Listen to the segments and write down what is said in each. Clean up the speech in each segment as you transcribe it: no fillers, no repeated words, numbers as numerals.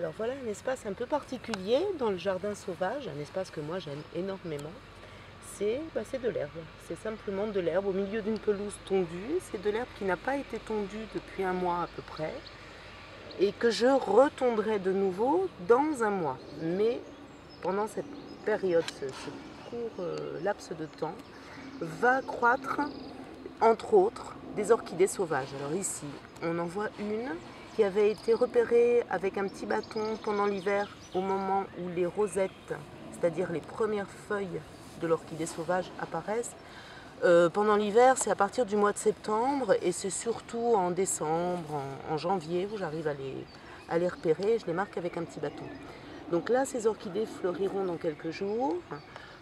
Alors voilà un espace un peu particulier dans le jardin sauvage, un espace que moi j'aime énormément. C'est de l'herbe, c'est simplement de l'herbe au milieu d'une pelouse tondue. C'est de l'herbe qui n'a pas été tondue depuis un mois à peu près et que je retondrai de nouveau dans un mois. Mais pendant cette période, ce court laps de temps, va croître entre autres des orchidées sauvages. Alors ici, on en voit une qui avait été repérée avec un petit bâton pendant l'hiver au moment où les rosettes, c'est-à-dire les premières feuilles de l'orchidée sauvage apparaissent. Pendant l'hiver, c'est à partir du mois de septembre et c'est surtout en décembre, en janvier où j'arrive à les repérer. Je les marque avec un petit bâton. Donc là, ces orchidées fleuriront dans quelques jours,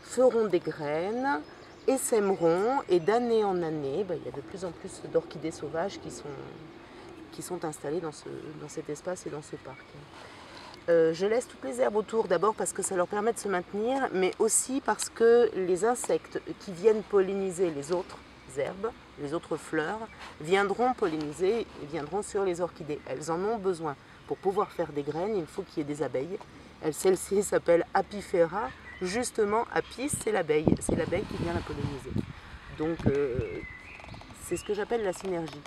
feront des graines, essaimeront et d'année en année, il y a de plus en plus d'orchidées sauvages qui sont installées dans cet espace et dans ce parc. Je laisse toutes les herbes autour, d'abord parce que ça leur permet de se maintenir, mais aussi parce que les insectes qui viennent polliniser les autres herbes, les autres fleurs, viendront polliniser et viendront sur les orchidées. Elles en ont besoin. Pour pouvoir faire des graines, il faut qu'il y ait des abeilles. Celle-ci s'appelle Apifera. Justement, Apis, c'est l'abeille qui vient la polliniser. Donc, c'est ce que j'appelle la synergie.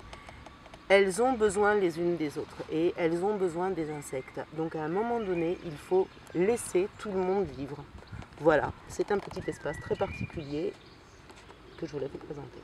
Elles ont besoin les unes des autres et elles ont besoin des insectes. Donc, à un moment donné, il faut laisser tout le monde vivre. Voilà, c'est un petit espace très particulier que je voulais vous présenter.